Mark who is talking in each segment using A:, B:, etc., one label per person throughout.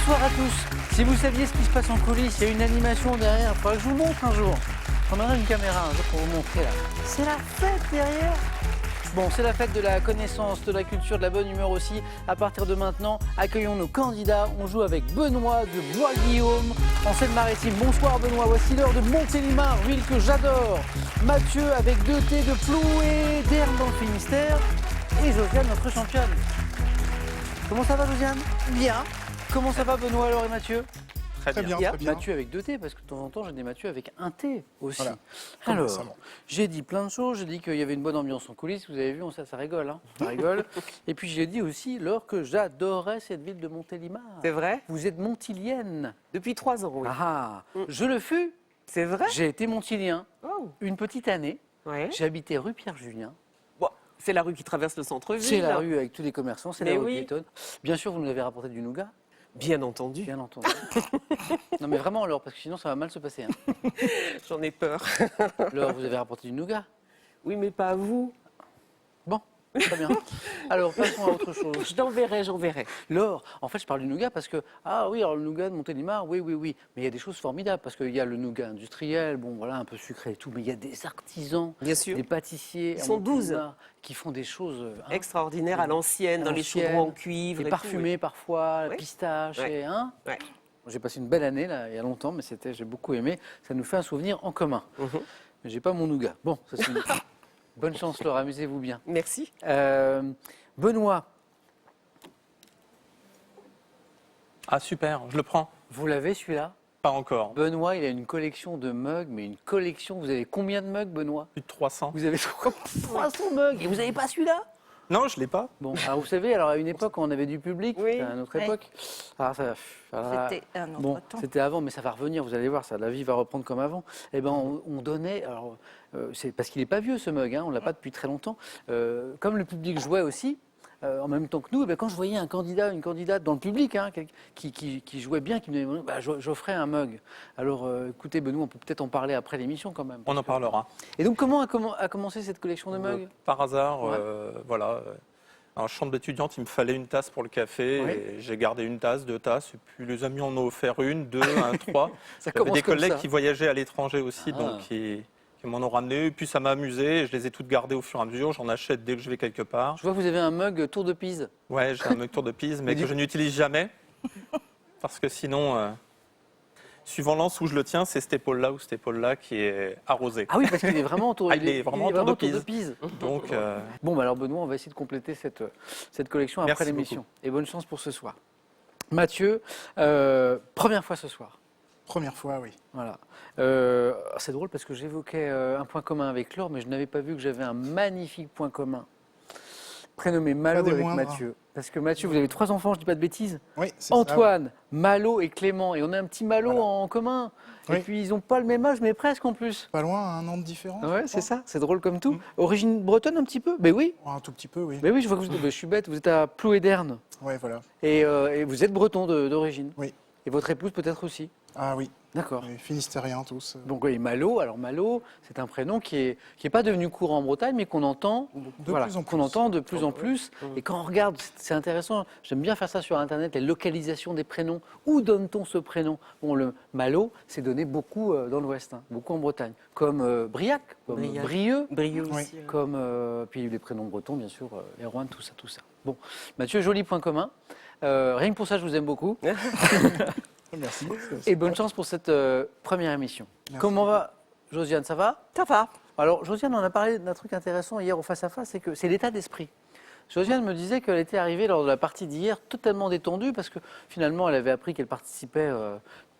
A: Bonsoir à tous. Si vous saviez ce qui se passe en coulisses, il y a une animation derrière. Il faudra que je vous montre un jour. On aura une caméra un jour pour vous montrer là. C'est la fête derrière. Bon, c'est la fête de la connaissance, de la culture, de la bonne humeur aussi. À partir de maintenant, accueillons nos candidats. On joue avec Benoît de Bois-Guillaume en Seine-Maritime. Bonsoir Benoît, voici l'heure de Montélimar, ville que j'adore. Mathieu avec 2 T de Ploué, d'Erne dans le Finistère. Et Josiane, notre championne. Comment ça va Josiane? Bien. Comment ça va Benoît alors et Mathieu?
B: Très bien.
A: Mathieu avec 2 T, parce que de temps en temps, j'ai des Mathieu avec 1 T aussi.
B: Voilà.
A: Alors, j'ai dit plein de choses. J'ai dit qu'il y avait une bonne ambiance en coulisses. Vous avez vu, ça rigole. Hein, ça rigole. Et puis, j'ai dit aussi, Laure, que j'adorais cette ville de Montélimar.
C: C'est vrai?
A: Vous êtes montilienne.
C: Depuis 3 ans, oui.
A: Ah, je le fus.
C: C'est vrai?
A: J'ai été montilien
C: Oh.
A: une petite année.
C: Ouais.
A: J'ai habité rue Pierre-Julien.
C: Bon, c'est la rue qui traverse le centre-ville.
A: C'est la rue avec tous les commerçants. C'est la
C: Mais
A: rue
C: oui.
A: piétonne. Bien sûr, vous nous avez rapporté du nougat.
C: Bien entendu.
A: Bien entendu. Non, mais vraiment, Laure, parce que sinon, ça va mal se passer. Hein.
C: J'en ai peur.
A: Laure, vous avez rapporté du nougat.
C: Oui, mais pas à vous.
A: Bon, très bien. Alors, passons à autre chose.
C: J'en verrai.
A: Laure, en fait, je parle du nougat parce que, ah oui, alors le nougat de Montélimar, oui. Mais il y a des choses formidables parce qu'il y a le nougat industriel, bon, voilà, un peu sucré et tout, mais il y a des artisans,
C: Bien sûr.
A: des pâtissiers.
C: Ils
A: à
C: sont 12.
A: Montélimar qui font des choses
C: Extraordinaire à l'ancienne, dans les chaudrons en cuivre.
A: et
C: et
A: parfumés parfois,
C: Oui.
A: pistache,
C: Ouais.
A: et hein.
C: Ouais.
A: J'ai passé une belle année là, il y a longtemps, mais j'ai beaucoup aimé. Ça nous fait un souvenir en commun.
C: Mhm.
A: Mais j'ai pas mon nougat. Bon, ça c'est une... Bonne chance, Laure, amusez-vous bien.
C: Merci.
A: Benoît,
B: Ah super, je le prends.
A: vous l'avez celui-là?
B: Pas encore.
A: Benoît, il a une collection de mugs, mais une collection. Vous avez combien de mugs, Benoît?
B: Plus de 300.
A: Vous avez 300 mugs et vous n'avez pas celui-là?
B: Non, je l'ai pas.
A: Bon, alors vous savez, alors à une époque, on avait du public,
C: Oui.
A: c'était à notre
D: Oui.
A: époque. Alors,
D: C'était un autre
A: bon,
D: temps.
A: c'était avant, mais ça va revenir, vous allez voir, ça, la vie va reprendre comme avant. Eh ben, on donnait, alors, c'est parce qu'il n'est pas vieux ce mug, hein, on l'a pas depuis très longtemps. Comme le public jouait aussi, en même temps que nous, eh ben, quand je voyais un candidat, une candidate dans le public hein, qui jouait bien, qui me disait, bah, j'offrais un mug. Alors, écoutez, Benoît, on peut peut-être en parler après l'émission quand même.
B: On en parlera.
A: Et donc, comment a commencé cette collection de mugs?
B: Par hasard,
A: Ouais.
B: voilà. En chambre d'étudiante, il me fallait une tasse pour le café.
A: Oui.
B: Et j'ai gardé une tasse, 2 tasses. Et puis les amis en ont offert 1, 2, 1, 3.
A: Ça
B: J'avais
A: commence
B: des
A: comme
B: collègues
A: ça.
B: qui voyageaient à l'étranger aussi,
A: Ah.
B: donc qui m'en ont ramené. Et puis ça m'a amusé. Je les ai toutes gardées au fur et à mesure. J'en achète dès que je vais quelque part.
A: Je vois que vous avez un mug Tour de Pise.
B: Ouais, j'ai un mug Tour de Pise, mais que je n'utilise jamais. Parce que sinon, suivant l'anse où je le tiens, c'est cette épaule-là ou cette épaule-là qui est arrosée.
A: Ah oui, parce qu'il est vraiment autour,
B: Ah, il est vraiment Tour de Pise. Donc,
A: Bon, bah alors Benoît, on va essayer de compléter cette collection après
B: Merci
A: l'émission. Et bonne chance pour ce soir. Mathieu, première fois ce soir.
E: Première fois, oui.
A: Voilà. C'est drôle parce que j'évoquais un point commun avec Laure, mais je n'avais pas vu que j'avais un magnifique point commun. Prénommé Malo
E: Pas des
A: avec
E: moindres.
A: Mathieu. Parce que Mathieu, vous avez 3 enfants, je ne dis pas de bêtises.
E: Oui, c'est
A: Antoine, Malo et Clément. Et on a un petit Malo
E: Voilà.
A: en commun. Et
E: Oui.
A: puis ils n'ont pas le même âge, mais presque en plus.
E: ça. Pas loin, un an de différence.
A: Ouais,
E: je
A: c'est
E: crois.
A: ça, c'est drôle comme tout. Origine bretonne un petit peu? Ben oui.
E: Un tout petit peu, oui.
A: Mais oui, je vois que vous, je suis bête, vous êtes à Ploué d'Erne.
E: Ouais, voilà.
A: Et vous êtes breton d'origine.
E: Oui.
A: Et votre épouse peut-être aussi.
E: Ah oui,
A: D'accord.
E: les Finistériens tous.
A: Donc oui, Malo, alors Malo, c'est un prénom qui est pas devenu courant en Bretagne, mais qu'on entend
E: De plus en plus.
A: qu'on entend de plus en plus. Et quand on regarde, c'est intéressant, j'aime bien faire ça sur Internet, les localisations des prénoms. Où donne-t-on ce prénom? Bon, le Malo, c'est donné beaucoup dans l'Ouest, hein, beaucoup en Bretagne. Comme Briac, comme
C: Briac.
A: Brieux,
C: Brieux
E: Oui.
C: aussi.
A: comme puis les prénoms bretons, bien sûr, Erwan, tout ça. Bon, Mathieu, joli point commun. Rien que pour ça, je vous aime beaucoup.
E: Merci.
A: Et bonne chance pour cette première émission.
E: Merci
A: Comment
E: beaucoup.
A: va Josiane, ça va?
D: Ça va.
A: Alors Josiane, on a parlé d'un truc intéressant hier au face-à-face, c'est que c'est l'état d'esprit. Josiane me disait qu'elle était arrivée lors de la partie d'hier totalement détendue parce que finalement elle avait appris qu'elle participait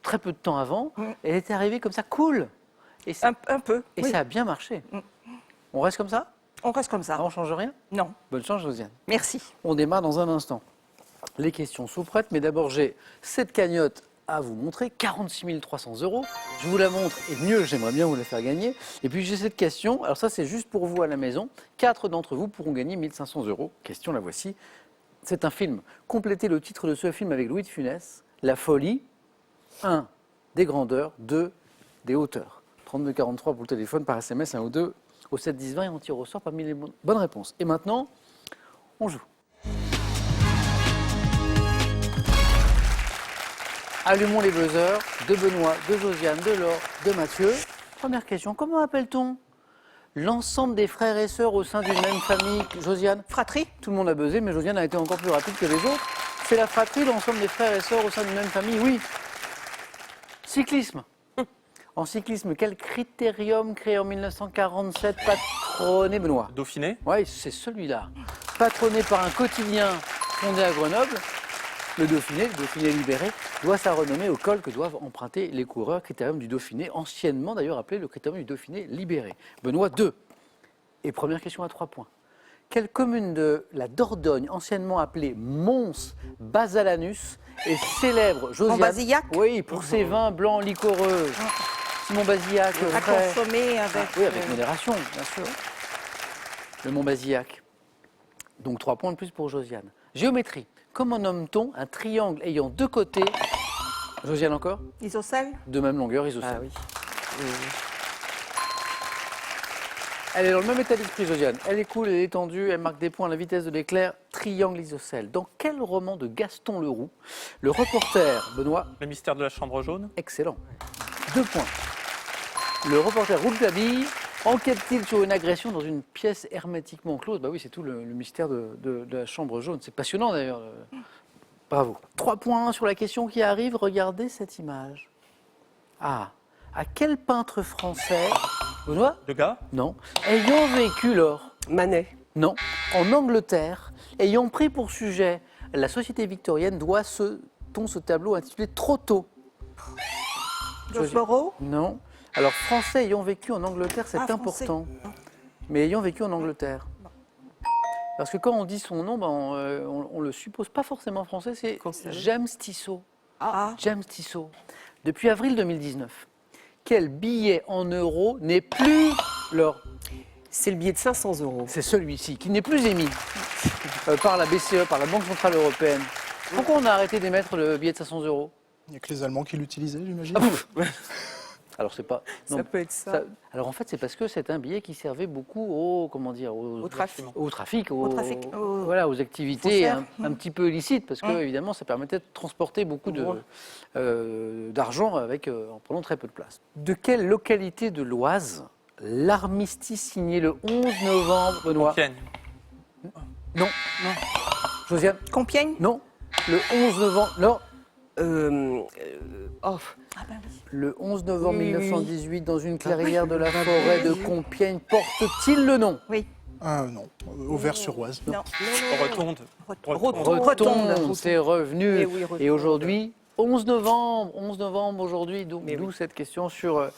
A: très peu de temps avant. Elle était arrivée comme ça, cool. Et ça,
D: Un peu.
A: et
D: oui.
A: ça a bien marché. On reste comme ça?
D: On reste comme
A: Ah,
D: ça.
A: on change rien?
D: Non.
A: Bonne chance Josiane.
D: Merci.
A: On démarre dans un instant. Les questions sont prêtes, mais d'abord j'ai cette cagnotte à vous montrer, 46 300 €. Je vous la montre, et mieux, j'aimerais bien vous la faire gagner. Et puis j'ai cette question, alors ça c'est juste pour vous à la maison. 4 d'entre vous pourront gagner 1 500 €. Question, la voici. C'est un film. Complétez le titre de ce film avec Louis de Funès. La folie. 1. Des grandeurs. 2. Des hauteurs. 3243 pour le téléphone, par SMS, 1 ou 2 au 7 10 20 et on tire au sort parmi les bonnes réponses. Et maintenant, on joue. Allumons les buzzers de Benoît, de Josiane, de Laure, de Mathieu. Première question, comment appelle-t-on l'ensemble des frères et sœurs au sein d'une même famille? Josiane?
D: Fratrie.
A: Tout le monde a buzzé, mais Josiane a été encore plus rapide que les autres. C'est la fratrie, l'ensemble des frères et sœurs au sein d'une même famille, oui. Cyclisme. En cyclisme, quel critérium créé en 1947 patronné, Benoît?
B: Dauphiné.
A: Oui, c'est celui-là. Patronné par un quotidien fondé à Grenoble, le Dauphiné libéré, doit sa renommée au col que doivent emprunter les coureurs. Critérium du Dauphiné, anciennement d'ailleurs appelé le critérium du Dauphiné libéré. Benoît 2. Et première question à 3 points. Quelle commune de la Dordogne, anciennement appelée Mons-Basalanus, est célèbre, Josiane?
D: Montbazillac.
A: Oui, pour ses vins blancs liquoreux. Simon Bazillac,
D: À
A: frère.
D: consommer avec.
A: Oui, avec modération, bien sûr. Le Mont Bazillac. Donc 3 points de plus pour Josiane. Géométrie. Comment nomme-t-on un triangle ayant 2 côtés? Josiane encore?
D: Isocèle.
A: De même longueur, isocèle.
C: Ah oui.
A: Elle est dans le même état d'esprit, Josiane. Elle est cool, elle est tendue, elle marque des points à la vitesse de l'éclair. Triangle isocèle. Dans quel roman de Gaston Leroux, le reporter, Benoît,
B: Le mystère de la chambre jaune.
A: excellent, 2 points. Le reporter Rouletabille enquête-t-il sur une agression dans une pièce hermétiquement close? Bah oui, c'est tout le mystère de la chambre jaune. C'est passionnant d'ailleurs. Bravo. 3 points sur la question qui arrive. Regardez cette image. Ah, à quel peintre français, Benoît?
B: Degas.
A: Non. Ayant vécu lors,
C: Manet.
A: non, en Angleterre, ayant pris pour sujet la société victorienne, doit-on ce tableau intitulé Trop tôt?
D: Georges Moreau.
A: Non. Alors, français ayant vécu en Angleterre, c'est
D: Ah, français.
A: important. Mais ayant vécu en Angleterre. Parce que quand on dit son nom, ben, on le suppose pas forcément français, c'est
C: Concerné.
A: James Tissot.
D: Ah.
A: James Tissot. Depuis avril 2019, quel billet en euros n'est plus leur...
C: C'est le billet de 500 €.
A: C'est celui-ci, qui n'est plus émis par la BCE, par la Banque Centrale Européenne. Pourquoi on a arrêté d'émettre le billet de 500 €?
E: Il n'y a que les Allemands qui l'utilisaient, j'imagine.
A: Alors c'est pas... non,
C: Ça peut être ça.
A: alors en fait c'est parce que c'est un billet qui servait beaucoup au... comment dire,
C: Au trafic.
A: Au trafic,
D: trafic.
A: voilà, aux activités
D: Faussaires.
A: un petit peu illicites, parce que évidemment ça permettait de transporter beaucoup d'argent avec en prenant très peu de place. De quelle localité de l'Oise l'armistice signé le 11 novembre, Benoît?
B: Compiègne.
A: Non. Josiane?
D: Compiègne.
A: Non. Le 11 novembre, non.
C: Oh,
D: Ah ben oui.
A: Le 11 novembre
C: Oui, oui, oui.
A: 1918, dans une clairière de la forêt de Compiègne, porte-t-il le nom?
D: Oui.
E: Non, Auvers-sur-Oise.
D: Non.
B: Retonde.
A: Retombe, c'est revenu.
C: Eh oui, Retombe.
A: Et aujourd'hui, 11 novembre aujourd'hui,
C: Mais
A: d'où
C: oui.
A: cette question sur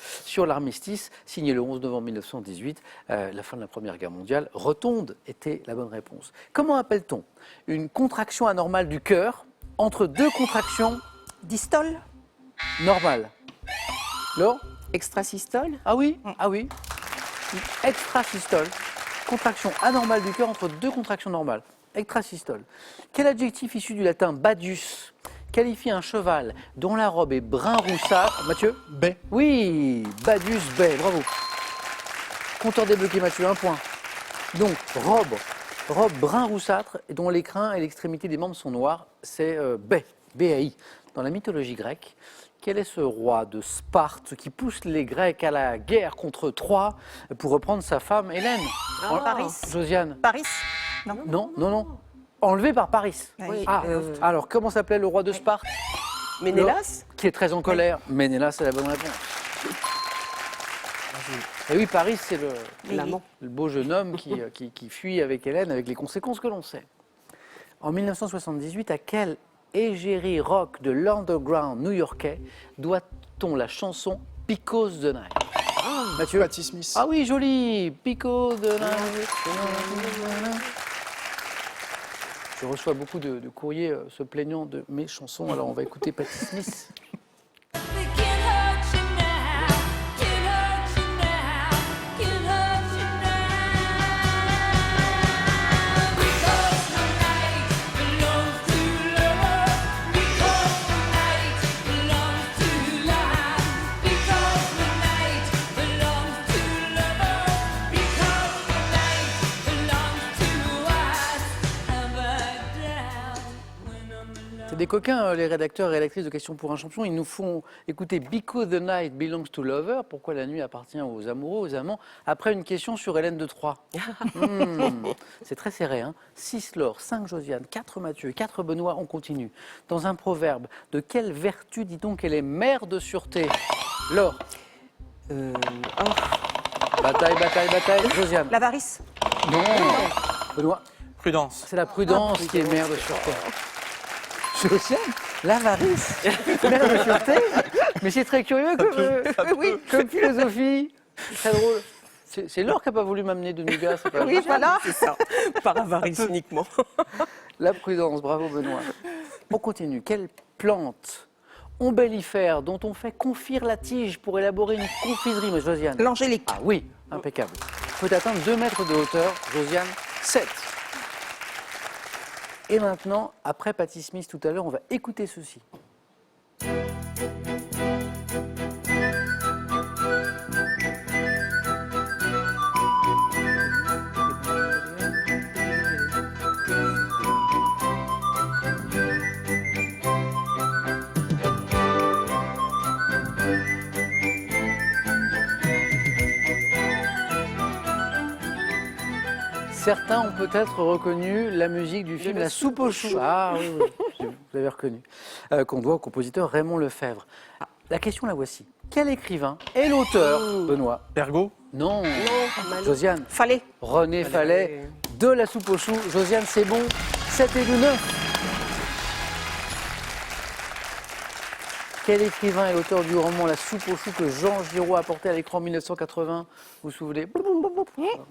A: l'armistice, signé le 11 novembre 1918, la fin de la Première Guerre mondiale. Rotonde était la bonne réponse. Comment appelle-t-on une contraction anormale du cœur entre 2 contractions
D: Distole.
A: normales? Laure?
C: extrasystole.
A: Ah oui, ah oui. Extrasystole. Contraction anormale du cœur entre 2 contractions normales. Extrasystole. Quel adjectif issu du latin badius qualifie un cheval dont la robe est brun roussâtre? Mathieu?
E: Baie.
A: Oui, badius baie, bravo. Compteur débloqué, Mathieu, 1 point. Donc, robe brun roussâtre dont l'écrin et l'extrémité des membres sont noirs, c'est baie, B-A-I. Dans la mythologie grecque, quel est ce roi de Sparte qui pousse les Grecs à la guerre contre Troie pour reprendre sa femme Hélène?
D: Paris.
A: Josiane?
D: Paris. Non.
A: Non. Enlevé par Paris.
D: Oui.
A: Ah, alors comment s'appelait le roi de Sparte?
C: Ménélas.
A: Qui est très en colère. Ménélas, c'est la bonne réponse. Et oui, Paris, c'est
C: L'amant.
A: le beau jeune homme qui fuit avec Hélène, avec les conséquences que l'on sait. En 1978, à quelle égérie rock de l'underground new-yorkais doit-on la chanson Because the Night? Mathieu?
E: Patti Smith.
A: Ah oui, joli. Because the Night. Je reçois beaucoup de courriers se plaignant de mes chansons, alors on va écouter Patti Smith. les coquins, les rédacteurs et rédactrices de Questions pour un champion, ils nous font écouter Because the Night Belongs to Lover, pourquoi la nuit appartient aux amoureux, aux amants, après une question sur Hélène de Troyes. C'est très serré, hein. 6 Laure, 5 Josiane, 4 Mathieu, 4 Benoît, on continue. Dans un proverbe, de quelle vertu dit-on qu'elle est mère de sûreté? Laure. Bataille, bataille, bataille. Josiane.
D: L'avarice.
A: Non. Benoît.
B: Prudence.
A: C'est la prudence qui est mère de sûreté. Josiane, l'avarice, mère de sûreté. Mais c'est très curieux comme philosophie. Très drôle. C'est Laure qui n'a pas voulu m'amener de nougat. C'est pas
D: Oui, voilà.
C: C'est ça, par avarice uniquement.
A: La prudence, bravo Benoît. On continue. Quelle plante ombellifère dont on fait confire la tige pour élaborer une confiserie, mais Josiane?
D: L'angélique.
A: Ah oui, impeccable. Peut atteindre 2 mètres de hauteur. Josiane, 7. Et maintenant, après Patti Smith tout à l'heure, on va écouter ceci. Certains ont peut-être reconnu la musique du film La soupe aux choux. Ah oui, oui, vous avez reconnu. Qu'on doit au compositeur Raymond Lefebvre. La question la voici. Quel écrivain est l'auteur, Benoît?
B: Pergaud.
A: Non. Josiane.
D: Fallait.
A: René Fallet de La soupe aux choux. Josiane, c'est bon. 7 et 9. Quel écrivain est l'auteur du roman La soupe aux choux que Jean Giraud a porté à l'écran en 1980? Vous vous souvenez?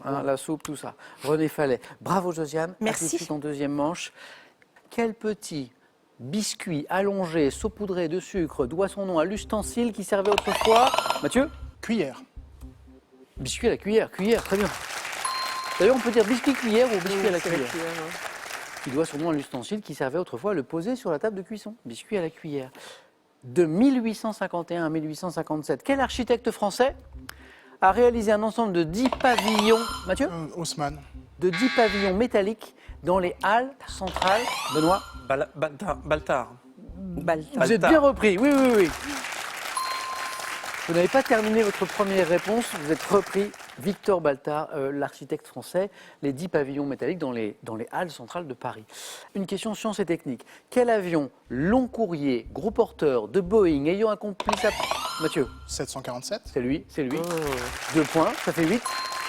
A: Hein, la soupe, tout ça. René Fallet. Bravo Josiane.
D: Merci.
A: À tout de suite en deuxième manche. Quel petit biscuit allongé, saupoudré de sucre doit son nom à l'ustensile qui servait autrefois? Mathieu?
E: Cuillère.
A: Biscuit à la cuillère. Cuillère, très bien. D'ailleurs, on peut dire biscuit cuillère ou biscuit à la cuillère. Qui doit son nom à l'ustensile qui servait autrefois à le poser sur la table de cuisson. Biscuit à la cuillère. De 1851 à 1857, quel architecte français a réalisé un ensemble de 10 pavillons, Mathieu,
E: Haussmann.
A: de 10 pavillons métalliques dans les halles centrales? Benoît,
B: Baltard.
A: vous êtes bien repris, oui, oui, oui. Vous n'avez pas terminé votre première réponse, vous êtes repris. Victor Baltard, l'architecte français, les 10 pavillons métalliques dans les halles centrales de Paris. Une question science et technique. Quel avion long courrier, gros porteur de Boeing ayant accompli sa... Mathieu,
E: 747.
A: c'est lui, c'est lui. 2 points, ça fait 8.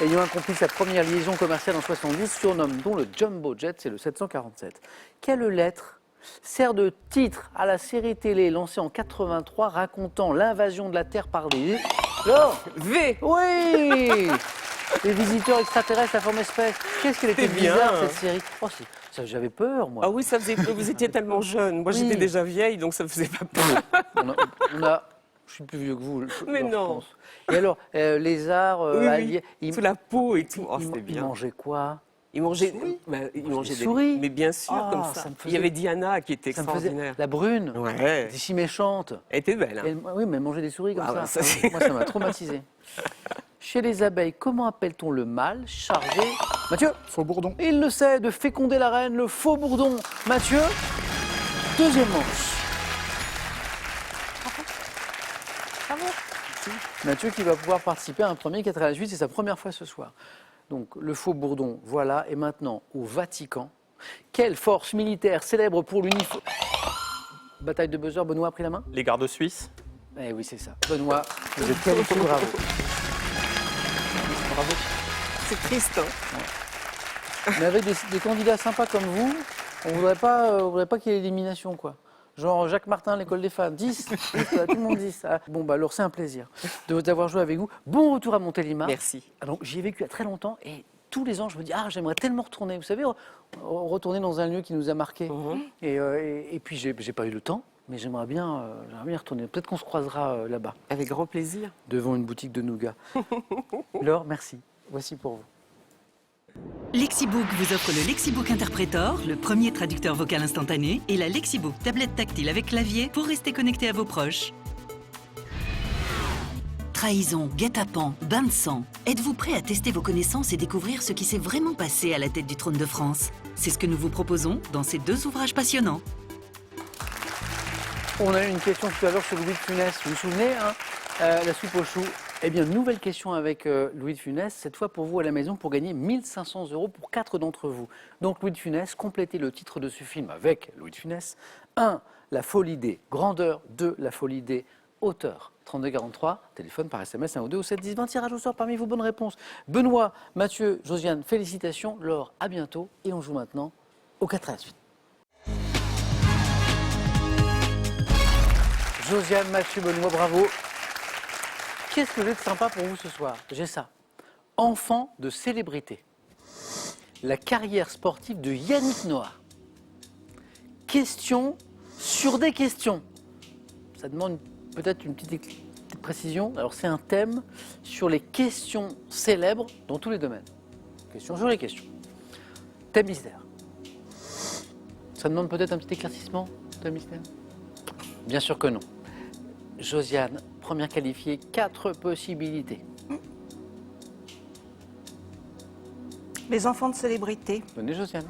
A: Ayant accompli sa première liaison commerciale en 70, surnomme-t-on le Jumbo Jet, c'est le 747. Quelle lettre sert de titre à la série télé lancée en 83 racontant l'invasion de la Terre par des... Alors,
C: V.
A: oui, les visiteurs extraterrestres à forme espèce. Qu'est-ce qu'elle était
C: C'est bien.
A: bizarre cette série. Oh, ça, j'avais peur moi.
C: Ah oui, ça faisait. Vous étiez tellement jeune. Moi,
A: Oui.
C: j'étais déjà vieille, donc ça me faisait pas peur.
A: Je suis plus vieux que vous.
C: Mais
A: je
C: non.
A: pense. Et alors, les arts
C: Oui, oui.
A: alliés,
C: Sous la peau et tout. Oh,
A: ils
C: c'était bien.
A: mangeaient quoi?
C: Ils mangeaient, ils mangeaient
A: des souris.
C: Mais bien sûr,
A: Ah,
C: comme
A: ça
C: ça.
A: me faisait-
C: Il y avait Diana qui était
A: Ça me faisait
C: extraordinaire.
A: la brune,
C: Ouais.
A: si méchante.
C: Elle était belle. Hein.
A: Oui, mais elle mangeait des souris comme
C: Ah
A: ça.
C: ouais, ça, c'est-
A: Moi, ça m'a traumatisé. Chez les abeilles, comment appelle-t-on le mâle chargé? Mathieu,
E: Faux bourdon.
A: il le sait, de féconder la reine, le faux bourdon. Mathieu, deuxième manche. Mathieu qui va pouvoir participer à un premier 4 à la suite, c'est sa première fois ce soir. Donc le faux bourdon, voilà. Et maintenant, au Vatican, quelle force militaire célèbre pour l'uniforme... Bataille de buzzer, Benoît a pris la main?
B: Les gardes suisses.
A: Eh oui, c'est ça. Benoît, vous êtes qualifié, bravo. Bravo.
C: C'est triste. Hein.
A: Mais avec des candidats sympas comme vous, on voudrait pas qu'il y ait élimination, quoi. Genre Jacques Martin, l'école des fans, 10, 10, tout le monde 10. Ah, bon, bah alors c'est un plaisir d'avoir joué avec vous. Bon retour à Montélimar.
C: Merci.
A: Ah, donc j'y ai vécu il y a très longtemps et tous les ans je me dis, ah j'aimerais tellement retourner. Vous savez, retourner dans un lieu qui nous a marqués. Et puis j'ai pas eu le temps, mais j'aimerais bien y retourner. Peut-être qu'on se croisera là-bas,
C: Avec grand plaisir.
A: devant une boutique de nougat. Laure, merci. Voici pour vous.
F: Lexibook vous offre le Lexibook Interpretor, le premier traducteur vocal instantané, et la Lexibook tablette tactile avec clavier pour rester connecté à vos proches. Trahison, guet-apens, bain de sang. Êtes-vous prêt à tester vos connaissances et découvrir ce qui s'est vraiment passé à la tête du trône de France? C'est ce que nous vous proposons dans ces 2 ouvrages passionnants.
A: On a eu une question tout à l'heure sur Louis de Funès. Vous vous souvenez, hein, la soupe aux choux. Eh bien, nouvelle question avec Louis de Funès, cette fois pour vous à la maison, pour gagner 1 500 € pour 4 d'entre vous. Donc, Louis de Funès, complétez le titre de ce film avec Louis de Funès. 1. La folie des grandeurs. 2. La folie des hauteurs. 3243, téléphone par SMS 1 ou 2 au 7 10 20, tirage au sort parmi vos bonnes réponses. Benoît, Mathieu, Josiane, félicitations. Laure, à bientôt. Et on joue maintenant au 4 à la suite. Josiane, Mathieu, Benoît, bravo. Qu'est-ce que j'ai de sympa pour vous ce soir? J'ai ça. Enfant de célébrité. La carrière sportive de Yannick Noah. Questions sur des questions. Ça demande peut-être une petite précision. Alors c'est un thème sur les questions célèbres dans tous les domaines. Questions sur les questions. Thème mystère. Ça demande peut-être un petit éclaircissement, thème mystère? Bien sûr que non. Josiane, première qualifiée, 4 possibilités.
D: Les enfants de célébrité.
A: Venez Josiane.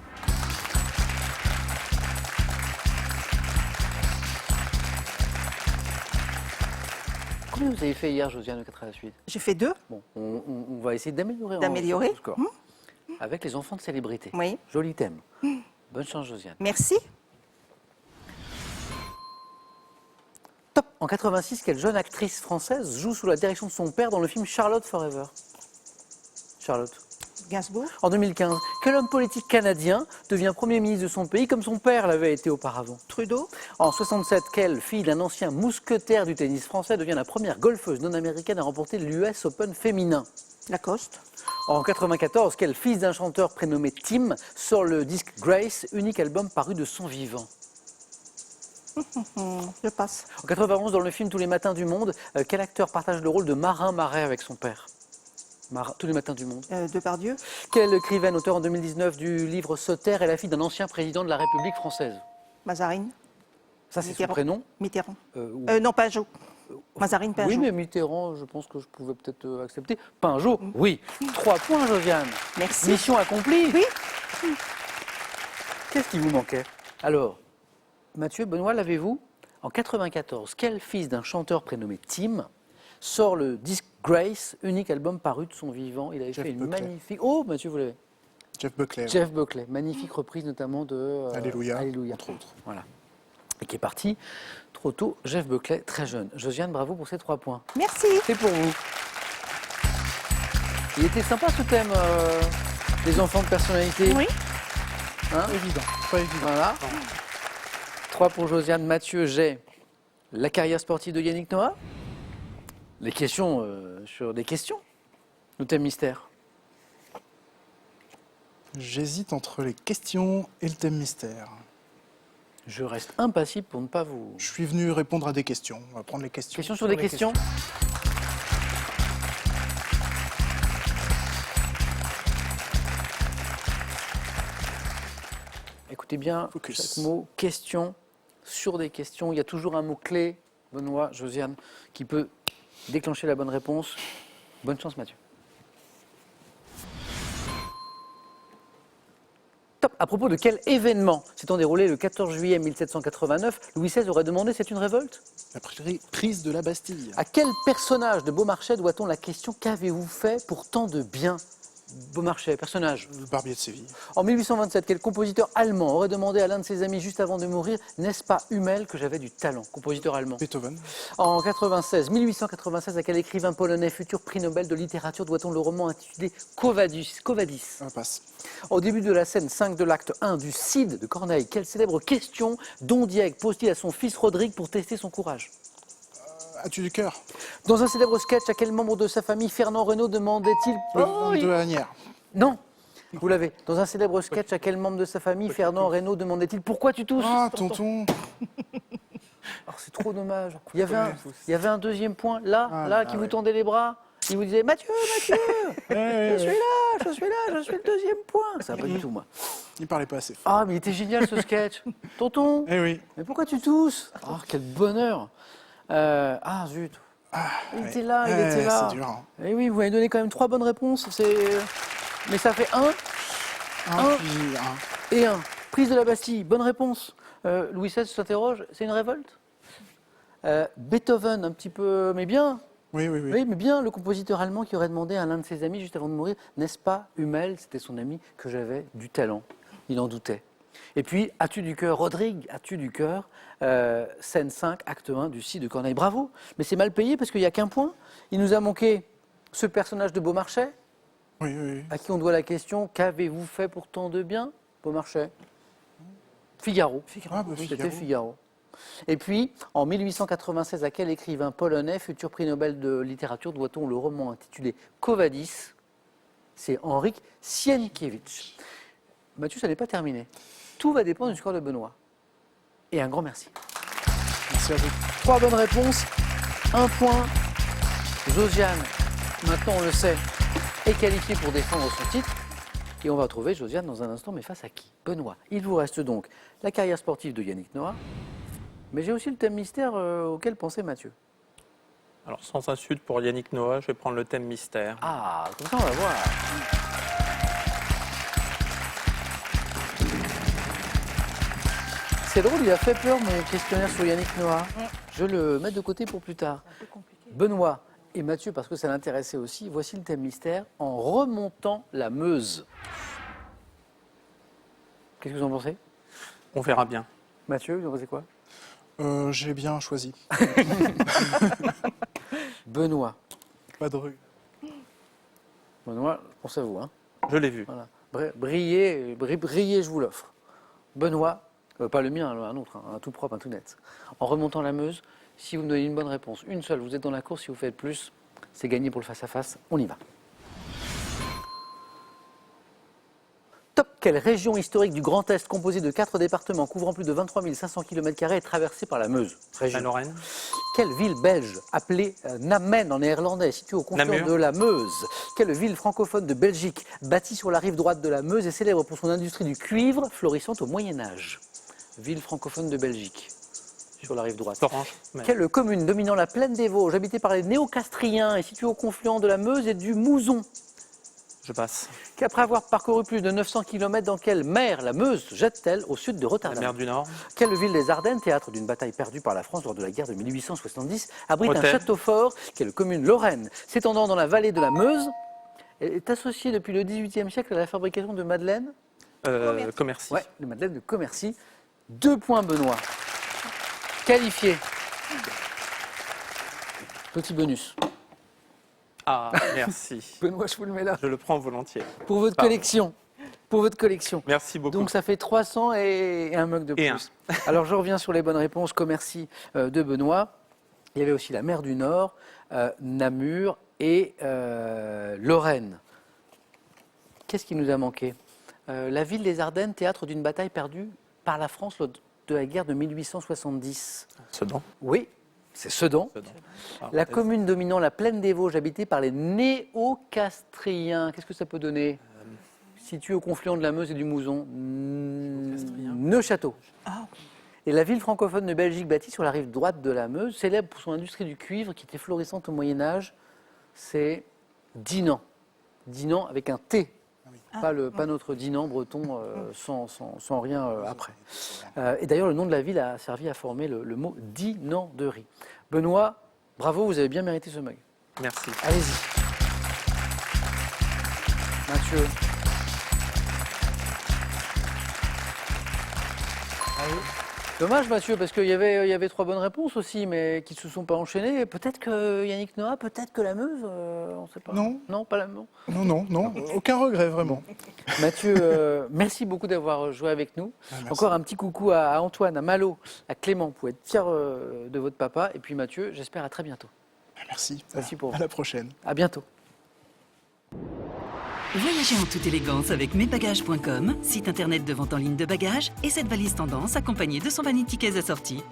A: Combien vous avez fait hier, Josiane, au 4 à la suite?
D: J'ai fait 2.
A: Bon, on va essayer d'améliorer.
D: D'améliorer.
A: le score. Avec les enfants de célébrité.
D: Oui.
A: Joli thème. Bonne chance, Josiane.
D: Merci.
A: Top. En 86, quelle jeune actrice française joue sous la direction de son père dans le film Charlotte Forever? Charlotte.
D: Gainsbourg.
A: En 2015, quel homme politique canadien devient Premier ministre de son pays comme son père l'avait été auparavant?
D: Trudeau.
A: En 67, quelle fille d'un ancien mousquetaire du tennis français devient la première golfeuse non américaine à remporter l'US Open féminin?
D: Lacoste.
A: En 94, quel fils d'un chanteur prénommé Tim sort le disque Grace, unique album paru de son vivant?
D: Je passe.
A: En 91, dans le film Tous les matins du monde, quel acteur partage le rôle de Marin Marais avec son père? Tous les matins du monde.
D: Depardieu.
A: Quelle écrivaine, auteur en 2019 du livre Sauter, est la fille d'un ancien président de la République française?
D: Mazarine.
A: Ça, c'est son
D: Mitterrand.
A: prénom.
D: Mitterrand.
A: Ou-
D: Non, Pajot. Mazarine Pajot.
A: Oui, mais Mitterrand, je pense que je pouvais peut-être accepter. Pinjot, oui. 3 points, Josiane.
D: Merci.
A: Mission accomplie.
D: Oui.
A: Qu'est-ce qui vous manquait? Alors, Mathieu, Benoît, l'avez-vous? En 94, quel fils d'un chanteur prénommé Tim sort le disque Grace, unique album paru de son vivant? Il avait
E: Jeff
A: fait une
E: Buckley.
A: magnifique... Oh, Mathieu, vous l'avez.
E: Jeff Buckley.
A: Jeff Buckley, magnifique reprise notamment de
E: Alléluia,
A: Alléluia,
E: entre autres.
A: Voilà. Et qui est parti trop tôt, Jeff Buckley, très jeune. Josiane, bravo pour ces 3 points.
D: Merci.
A: C'est pour vous. Il était sympa ce thème des enfants de personnalité.
D: Oui.
A: Hein,
E: Évident, pas évident.
A: voilà. 3 pour Josiane. Mathieu, j'ai la carrière sportive de Yannick Noah. Les questions sur des questions. Le thème mystère.
E: J'hésite entre les questions et le thème mystère.
A: Je reste impassible pour ne pas vous...
E: Je suis venu répondre à des questions. On va prendre les questions.
A: Questions sur des
E: les
A: questions. Écoutez bien,
E: Focus.
A: chaque mot, question sur des questions. Il y a toujours un mot-clé, Benoît, Josiane, qui peut déclencher la bonne réponse. Bonne chance, Mathieu. Top. À propos de quel événement s'étant déroulé le 14 juillet 1789, Louis XVI aurait demandé c'est une révolte?
E: La prise de la Bastille.
A: À quel personnage de Beaumarchais doit-on la question qu'avez-vous fait pour tant de bien? Beaumarchais, personnage.
E: Le barbier de Séville.
A: En 1827, quel compositeur allemand aurait demandé à l'un de ses amis juste avant de mourir « N'est-ce pas Hummel que j'avais du talent ?» Compositeur allemand.
E: Beethoven.
A: En 1896, à quel écrivain polonais, futur prix Nobel de littérature, doit-on le roman intitulé Quo Vadis?
E: On passe.
A: Au début de la scène 5 de l'acte 1 du Cid de Corneille, quelle célèbre question Don Diègue pose-t-il à son fils Rodrigue pour tester son courage?
E: As-tu du cœur?
A: Dans un célèbre sketch, à quel membre de sa famille Fernand Reynaud demandait-il...
E: De Agnières.
A: Non, vous l'avez. Dans un célèbre sketch, à quel membre de sa famille Fernand Reynaud demandait-il pourquoi tu tousses?
E: Ah, tonton.
A: Oh, c'est trop dommage. Il y avait un deuxième point là,
E: Ah,
A: qui vous
E: ouais.
A: tendait les bras. Il vous disait Mathieu, je suis le deuxième point. Ça va pas du tout moi.
E: Il parlait pas assez fort.
A: Ah mais il était génial ce sketch. Tonton,
E: Eh oui.
A: mais pourquoi tu tousses? Oh quel bonheur. Ah zut. Il était là, il était là.
E: C'est dur. Hein.
A: Eh oui, vous m'avez donné quand même 3 bonnes réponses. Mais ça fait 1
E: Puis un.
A: et 1. Prise de la Bastille, bonne réponse. Louis XVI s'interroge, c'est une révolte? Beethoven, un petit peu, mais bien.
E: Oui, oui, oui.
A: Oui, mais bien, le compositeur allemand qui aurait demandé à l'un de ses amis, juste avant de mourir, n'est-ce pas, Hummel, c'était son ami, que j'avais du talent. Il en doutait. Et puis, As-tu du cœur, Rodrigue, As-tu du cœur, scène 5, acte 1 du Cid de Corneille. Bravo, mais c'est mal payé parce qu'il n'y a qu'un point. Il nous a manqué ce personnage de Beaumarchais,
E: Oui, oui.
A: à qui on doit la question, qu'avez-vous fait pour tant de bien, Beaumarchais? Figaro.
E: Ah, bah,
A: C'était Figaro. Et puis, en 1896, à quel écrivain polonais, futur prix Nobel de littérature, doit-on le roman intitulé Quo Vadis? C'est Henryk Sienkiewicz. Mathieu, ça n'est pas terminé. Tout va dépendre du score de Benoît. Et un grand merci.
E: Merci à vous.
A: 3 bonnes réponses, 1 point. Josiane, maintenant on le sait, est qualifiée pour défendre son titre. Et on va retrouver Josiane dans un instant, mais face à qui? Benoît. Il vous reste donc la carrière sportive de Yannick Noah. Mais j'ai aussi le thème mystère auquel pensait Mathieu.
B: Alors, sans insulte pour Yannick Noah, je vais prendre le thème mystère.
A: Ah, comme ça on va voir. C'est drôle, il a fait peur mon questionnaire sur Yannick Noah. Je le mets de côté pour plus tard. Benoît et Mathieu, parce que ça l'intéressait aussi, voici le thème mystère en remontant la Meuse. Qu'est-ce que vous en pensez?
B: On verra bien.
A: Mathieu, vous en pensez quoi?
E: J'ai bien choisi.
A: Benoît.
E: Pas de rue.
A: Benoît, je pense à vous. Hein.
B: Je l'ai vu.
A: Voilà. Briller, je vous l'offre. Benoît, pas le mien, un autre, un tout propre, un tout net. En remontant la Meuse, si vous me donnez une bonne réponse, une seule, vous êtes dans la course, si vous faites plus, c'est gagné pour le face-à-face. On y va. Top, quelle région historique du Grand Est composée de 4 départements couvrant plus de 23 500 km² est traversée par la Meuse?
B: La Lorraine.
A: Quelle ville belge appelée Namen en néerlandais, située au confluent
B: Namur.
A: de la Meuse? Quelle ville francophone de Belgique, bâtie sur la rive droite de la Meuse et célèbre pour son industrie du cuivre, florissante au Moyen-Âge? Ville francophone de Belgique, sur la rive droite.
B: Orange. Mais-
A: Quelle commune dominant la plaine des Vosges, habitée par les néocastriens et située au confluent de la Meuse et du Mouzon?
B: Je passe.
A: Qu'après avoir parcouru plus de 900 km, dans quelle mer la Meuse se jette-t-elle au sud de
B: La
A: Rotterdam?
B: mer du Nord.
A: Quelle ville des Ardennes, théâtre d'une bataille perdue par la France lors de la guerre de 1870, abrite un
B: Hôtel.
A: château fort? Quelle commune lorraine, s'étendant dans la vallée de la Meuse, est associée depuis le XVIIIe siècle à la fabrication de madeleines?
B: Commercy.
A: Ouais, les madeleines de Commercy. 2 points, Benoît. Qualifié. Petit bonus.
B: Ah, merci.
A: Benoît, je vous le mets là.
B: Je le prends volontiers.
A: Pour votre
B: Pardon.
A: collection. Pour votre collection.
B: Merci beaucoup.
A: Donc ça fait 300 et un mug de
B: Et
A: plus. Alors je reviens sur les bonnes réponses. Commercy de Benoît. Il y avait aussi la mer du Nord, Namur et Lorraine. Qu'est-ce qui nous a manqué? La ville des Ardennes, théâtre d'une bataille perdue par la France lors de la guerre de 1870.
B: Sedan.
A: Oui, c'est Sedan.
B: Sedan.
A: La
B: Parenthèse.
A: commune dominant la plaine des Vosges, habitée par les néocastriens. Qu'est-ce que ça peut donner? Située au confluent de la Meuse et du Mouzon. Neuchâteau. Et la ville francophone de Belgique, bâtie sur la rive droite de la Meuse, célèbre pour son industrie du cuivre qui était florissante au Moyen-Âge, c'est Dinan. Dinan avec un T. Pas notre Dinan breton sans rien après. Et d'ailleurs, le nom de la ville a servi à former le mot dinanderie. Benoît, bravo, vous avez bien mérité ce mug.
B: Merci.
A: Allez-y. Mathieu. Dommage Mathieu, parce qu'il y avait 3 bonnes réponses aussi, mais qui ne se sont pas enchaînées. Peut-être que Yannick Noah, peut-être que la Meuse, on ne sait pas.
E: Non.
A: Non, pas la Meuse.
E: Non, aucun regret vraiment.
A: Mathieu, merci beaucoup d'avoir joué avec nous.
E: Merci.
A: Encore un petit coucou à Antoine, à Malo, à Clément, pour être fiers de votre papa. Et puis Mathieu, j'espère à très bientôt.
E: Merci.
A: Merci pour
E: À la prochaine.
A: À bientôt.
F: Voyagez en toute élégance avec mesbagages.com, site internet de vente en ligne de bagages, et cette valise tendance accompagnée de son vanity case assorti.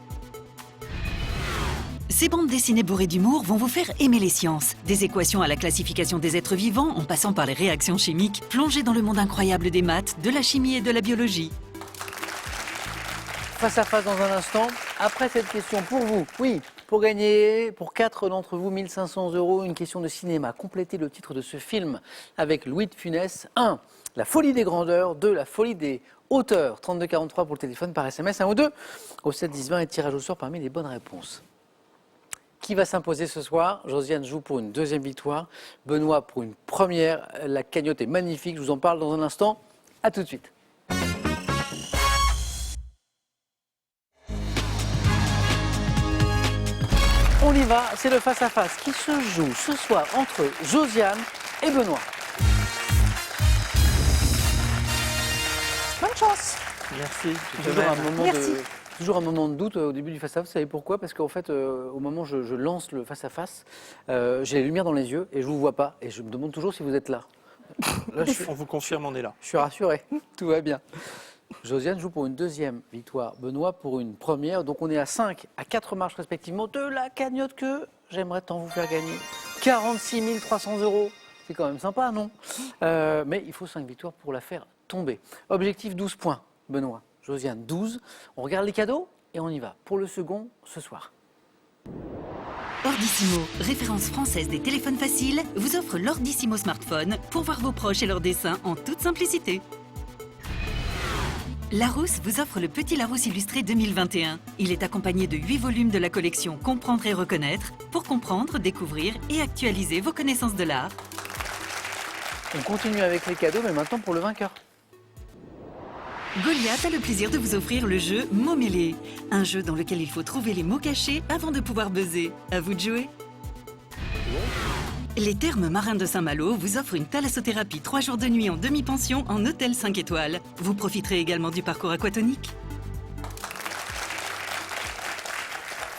F: Ces bandes dessinées bourrées d'humour vont vous faire aimer les sciences. Des équations à la classification des êtres vivants, en passant par les réactions chimiques, plongez dans le monde incroyable des maths, de la chimie et de la biologie.
A: Face à face dans un instant. Après cette question pour vous, oui, pour gagner pour 4 d'entre vous 1 500 €, une question de cinéma. Complétez le titre de ce film avec Louis de Funès. 1. La folie des grandeurs. 2. La folie des hauteurs. 32 43 pour le téléphone par SMS. 1 ou 2 au 7 10 20 et tirage au sort parmi les bonnes réponses. Qui va s'imposer ce soir? Josiane joue pour une deuxième victoire, Benoît pour une première. La cagnotte est magnifique, je vous en parle dans un instant. A tout de suite. On y va, c'est le face-à-face qui se joue ce soir entre Josiane et Benoît.
D: Bonne chance.
B: Merci.
A: Toujours un moment de doute au début du face-à-face. Vous savez pourquoi? Parce qu'en fait, au moment où je lance le face-à-face, j'ai les lumières dans les yeux et je ne vous vois pas. Et je me demande toujours si vous êtes là. Là,
B: On vous confirme, on est là.
A: je suis rassuré. Tout va bien. Josiane joue pour une deuxième victoire, Benoît pour une première. Donc on est à 5 à 4 marches respectivement de la cagnotte que j'aimerais tant vous faire gagner. 46 300 €. C'est quand même sympa, non? Mais il faut 5 victoires pour la faire tomber. Objectif 12 points, Benoît. Josiane 12. On regarde les cadeaux et on y va pour le second ce soir.
F: Ordissimo, référence française des téléphones faciles, vous offre l'Ordissimo smartphone pour voir vos proches et leurs dessins en toute simplicité. Larousse vous offre le Petit Larousse illustré 2021. Il est accompagné de 8 volumes de la collection Comprendre et reconnaître pour comprendre, découvrir et actualiser vos connaissances de l'art.
A: On continue avec les cadeaux, mais maintenant pour le vainqueur.
F: Goliath a le plaisir de vous offrir le jeu Mots mêlés, un jeu dans lequel il faut trouver les mots cachés avant de pouvoir buzzer. À vous de jouer. Les Thermes Marins de Saint-Malo vous offrent une thalassothérapie 3 jours de nuit en demi-pension en hôtel 5 étoiles. Vous profiterez également du parcours aquatonique.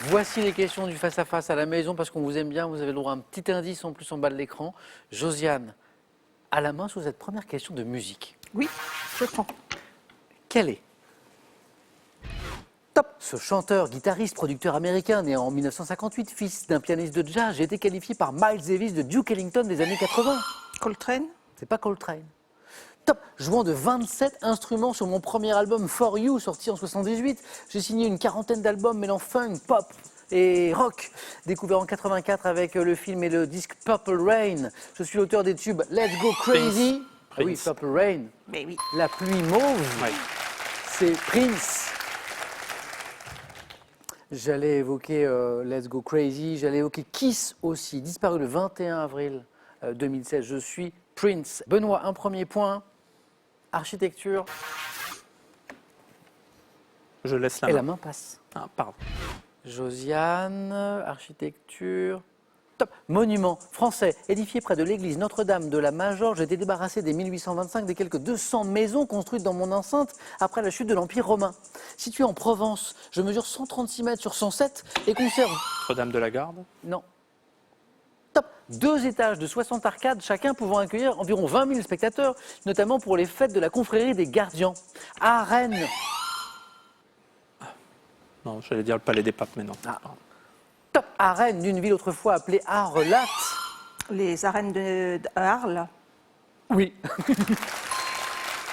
A: Voici les questions du face-à-face à la maison parce qu'on vous aime bien. Vous avez le droit à un petit indice en plus en bas de l'écran. Josiane, à la main sur cette première question de musique.
D: Oui, je prends.
A: Quelle est? Top! Ce chanteur, guitariste, producteur américain, né en 1958, fils d'un pianiste de jazz, j'ai été qualifié par Miles Davis de Duke Ellington des années 80.
D: Coltrane.
A: C'est pas Coltrane. Top! Jouant de 27 instruments sur mon premier album For You, sorti en 78, j'ai signé une quarantaine d'albums mêlant funk, pop et rock, découvert en 84 avec le film et le disque Purple Rain. Je suis l'auteur des tubes Let's Go Crazy. Ah oui, Purple Rain.
D: Mais oui.
A: La pluie mauve.
B: Ouais.
A: C'est Prince. J'allais évoquer Let's Go Crazy, j'allais évoquer Kiss aussi, disparu le 21 avril 2016. Je suis Prince. Benoît, un premier point. Architecture.
B: Je laisse la
A: Et
B: main.
A: la main passe.
B: Ah, pardon.
A: Josiane, architecture. Top. Monument français, édifié près de l'église Notre-Dame de la Major. J'ai été débarrassé dès 1825 des quelques 200 maisons construites dans mon enceinte après la chute de l'Empire romain. Situé en Provence, je mesure 136 mètres sur 107 et conserve...
B: Notre-Dame de la Garde.
A: Non. Top. 2 étages de 60 arcades, chacun pouvant accueillir environ 20 000 spectateurs, notamment pour les fêtes de la confrérie des gardiens. À Rennes.
B: Non, j'allais dire le Palais des Papes, mais non.
A: Ah. Top. À Rennes, d'une ville autrefois appelée Arlat.
D: Les arènes de Arles.
A: Oui.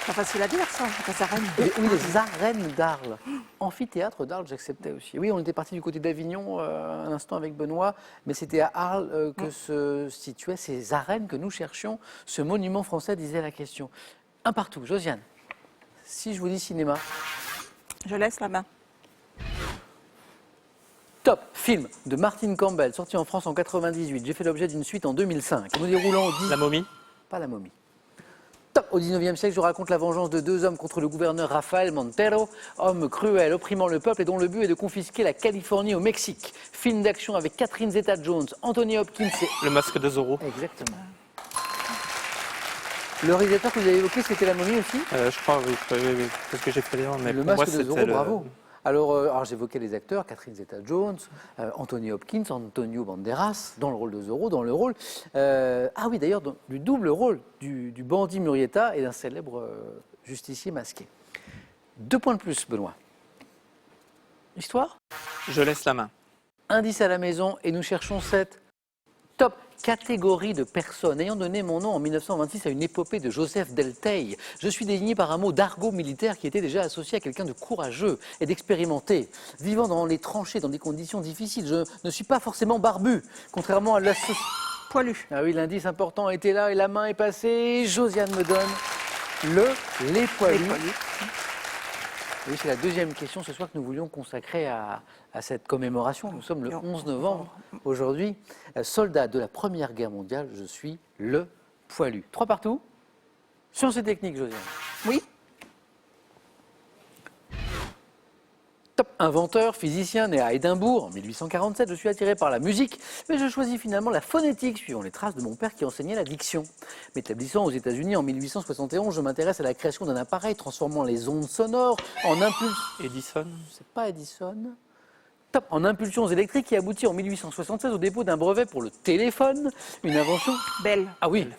D: Pas facile à dire, ça, les arènes.
A: Oui, les arènes d'Arles. Amphithéâtre d'Arles, j'acceptais aussi. Oui, on était parti du côté d'Avignon un instant avec Benoît, mais c'était à Arles que se situaient ces arènes que nous cherchions. Ce monument français disait la question. Un partout. Josiane, si je vous dis cinéma.
D: Je laisse la main.
A: Top film de Martin Campbell, sorti en France en 98. J'ai fait l'objet d'une suite en 2005. Nous déroulant au 10...
B: La momie.
A: Pas la momie. Top. Au 19e siècle, je raconte la vengeance de 2 hommes contre le gouverneur Rafael Montero, homme cruel, opprimant le peuple et dont le but est de confisquer la Californie au Mexique. Film d'action avec Catherine Zeta-Jones, Anthony Hopkins et...
B: Le masque de Zorro.
A: Exactement. Le réalisateur que vous avez évoqué, c'était la momie aussi?
B: Je crois, oui. C'est ce que j'ai fait dire. Mais
A: Le
B: pour moi,
A: masque de
B: c'était
A: Zorro,
B: le...
A: bravo. Alors j'évoquais les acteurs, Catherine Zeta-Jones, Anthony Hopkins, Antonio Banderas, dans le rôle de Zorro, dans le rôle... ah oui, d'ailleurs, du double rôle du bandit Murrieta et d'un célèbre justicier masqué. 2 points de plus, Benoît. Histoire?
B: Je laisse la main.
A: Indice à la maison, et nous cherchons cette top catégorie de personnes ayant donné mon nom en 1926 à une épopée de Joseph Delteil. Je suis désigné par un mot d'argot militaire qui était déjà associé à quelqu'un de courageux et d'expérimenté. Vivant dans les tranchées, dans des conditions difficiles, je ne suis pas forcément barbu, contrairement à l'association...
D: Poilu.
A: Ah oui, l'indice important était là et la main est passée. Josiane me donne les poilus.
D: Les poilus.
A: Oui, c'est la deuxième question ce soir que nous voulions consacrer à cette commémoration. Nous sommes le 11 novembre aujourd'hui, soldat de la Première Guerre mondiale, je suis le poilu. 3 partout. Sciences et techniques, Josiane.
D: Oui.
A: Top. Inventeur, physicien, né à Édimbourg en 1847, je suis attiré par la musique, mais je choisis finalement la phonétique, suivant les traces de mon père qui enseignait la diction. M'établissant aux États-Unis en 1871, je m'intéresse à la création d'un appareil transformant les ondes sonores en impulsions.
B: Edison.
A: C'est pas Edison. Top. En impulsions électriques qui aboutit en 1876 au dépôt d'un brevet pour le téléphone, une invention.
D: Belle.
A: Ah oui,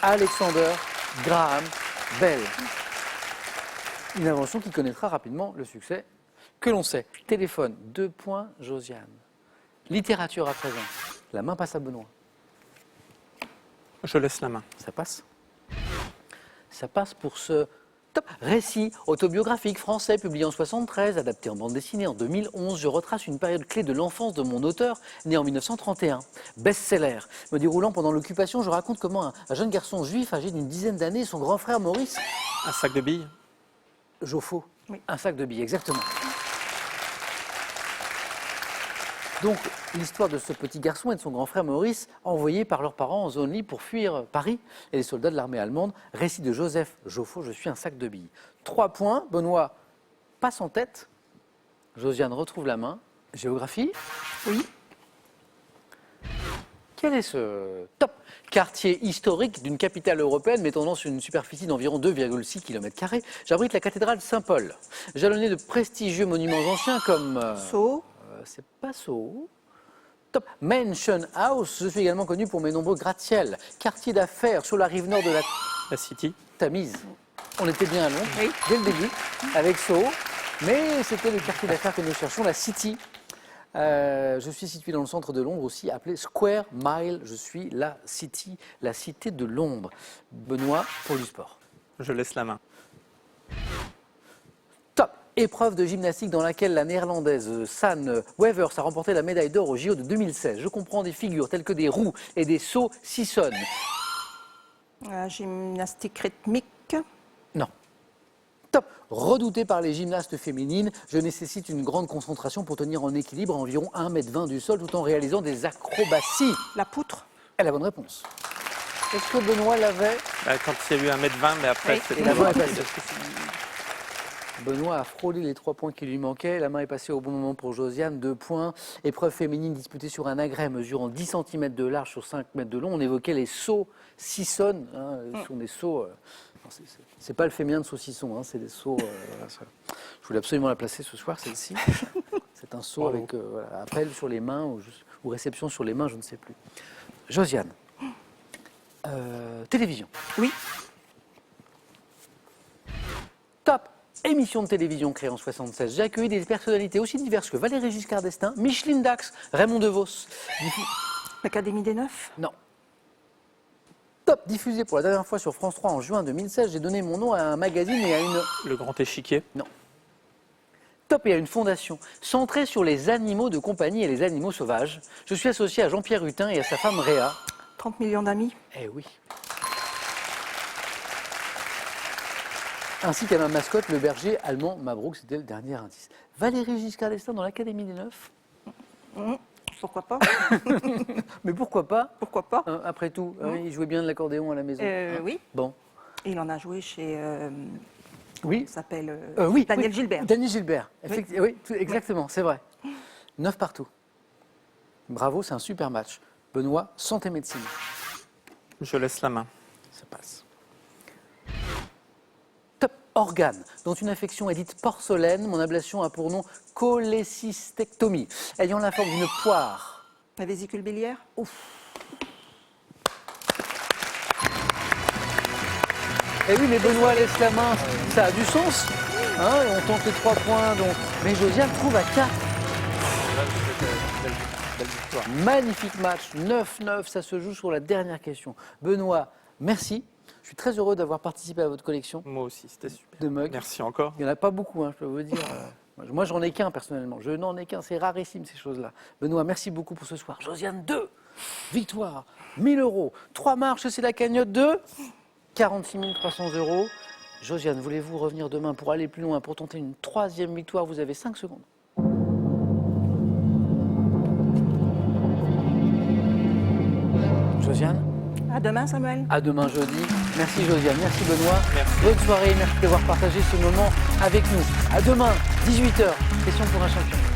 A: Alexander Graham Bell. Une invention qui connaîtra rapidement le succès que l'on sait. Téléphone, 2 points, Josiane. Littérature à présent. La main passe à Benoît.
B: Je laisse la main.
A: Ça passe. Ça passe pour ce top récit autobiographique français publié en 1973, adapté en bande dessinée en 2011. Je retrace une période clé de l'enfance de mon auteur, né en 1931. Best-seller. Me déroulant pendant l'occupation, je raconte comment un jeune garçon juif âgé d'une dizaine d'années et son grand frère Maurice,
B: Un sac de billes.
A: Joffo,
D: Oui.
A: un sac de billes, exactement. Donc, l'histoire de ce petit garçon et de son grand frère Maurice, envoyés par leurs parents en zone libre pour fuir Paris et les soldats de l'armée allemande. Récit de Joseph Joffo, je suis un sac de billes. 3 points, Benoît passe en tête. Josiane retrouve la main. Géographie.
D: Oui.
A: Quel est ce top quartier historique d'une capitale européenne m'étendant sur une superficie d'environ 2,6 km²? J'abrite la cathédrale Saint-Paul, jalonnée de prestigieux monuments anciens comme...
D: Sceaux.
A: c'est pas Soho. Top. Mansion House, je suis également connu pour mes nombreux gratte-ciel. Quartier d'affaires sur la rive nord de la
B: La City.
A: Tamise. On était bien à Londres,
D: Oui.
A: dès le début, avec Soho. Mais c'était le quartier d'affaires que nous cherchions, la City. Je suis situé dans le centre de Londres, aussi appelé Square Mile. Je suis la City, la cité de Londres. Benoît, pour du sport.
B: Je laisse la main.
A: Top. Épreuve de gymnastique dans laquelle la néerlandaise Sanne Wevers a remporté la médaille d'or au JO de 2016. Je comprends des figures telles que des roues et des sauts Sisson.
D: Gymnastique rythmique.
A: Non. Top. Redouté par les gymnastes féminines, je nécessite une grande concentration pour tenir en équilibre à environ 1,20 m du sol tout en réalisant des acrobaties.
D: La poutre.
A: Et la bonne réponse. Est-ce que Benoît l'avait?
B: Quand il y a eu 1,20 m, mais après,
D: Oui.
B: c'était
A: Et la main est
B: compliqué.
A: passée. Benoît a frôlé les 3 points qui lui manquaient. La main est passée au bon moment pour Josiane. 2 points. Épreuve féminine disputée sur un agrès mesurant 10 cm de large sur 5 mètres de long. On évoquait les sauts Sisson. Ce sont des sauts... c'est pas le féminin de saucisson, c'est des sauts... voilà, je voulais absolument la placer ce soir, celle-ci. C'est un saut
B: Bravo.
A: avec appel sur les mains ou réception sur les mains, je ne sais plus. Josiane. Télévision.
D: Oui.
A: Top. Émission de télévision créée en 1976. J'ai accueilli des personnalités aussi diverses que Valéry Giscard d'Estaing, Micheline Dax, Raymond DeVos.
D: L'Académie des Neufs.
A: Non. Top. Diffusé pour la dernière fois sur France 3 en juin 2016. J'ai donné mon nom à un magazine et à une...
B: Le grand échiquier.
A: Non. Top. Et à une fondation centrée sur les animaux de compagnie et les animaux sauvages. Je suis associé à Jean-Pierre Hutin et à sa femme Réa.
D: 30 millions d'amis.
A: Eh oui. Ainsi qu'à ma mascotte, le berger allemand Mabrouk, c'était le dernier indice. Valéry Giscard d'Estaing dans l'Académie des Neufs.
D: Pourquoi pas?
A: Mais pourquoi pas?
D: Pourquoi pas?
A: Après tout, il jouait bien de l'accordéon à la maison.
D: Oui.
A: Bon.
D: Il en a joué chez...
A: Oui.
D: il s'appelle
A: Oui.
D: Daniel
A: oui.
D: Gilbert.
A: Daniel Gilbert. Oui, exactement, c'est vrai. 9 partout. Bravo, c'est un super match. Benoît, santé médecine.
B: Je laisse la main.
A: Ça passe. Top. Organe. Dont une affection est dite porcelaine, mon ablation a pour nom cholécystectomie. Ayant la forme d'une poire.
D: La vésicule biliaire.
A: Eh oui, mais Benoît laisse la main, ça a du sens. Et on tente les 3 points, donc. Mais Josiane trouve à 4.
B: Belle victoire.
A: Magnifique match, 9-9, ça se joue sur la dernière question. Benoît, merci. Je suis très heureux d'avoir participé à votre collection
B: Moi aussi, c'était super.
A: de mugs.
B: Merci encore.
A: Il n'y en a pas beaucoup, je peux vous dire. Moi, j'en ai qu'un personnellement. Je n'en ai qu'un, c'est rarissime ces choses-là. Benoît, merci beaucoup pour ce soir. Josiane, 2 victoires, 1000 €. 3 marches, c'est la cagnotte de 46 300 €. Josiane, voulez-vous revenir demain pour aller plus loin, pour tenter une 3e victoire? Vous avez 5 secondes. Josiane,
D: À demain, Samuel.
A: à demain jeudi. Merci Josiane, merci Benoît.
B: Merci.
A: Bonne soirée, merci d'avoir partagé ce moment avec nous. À demain, 18h, question pour un champion.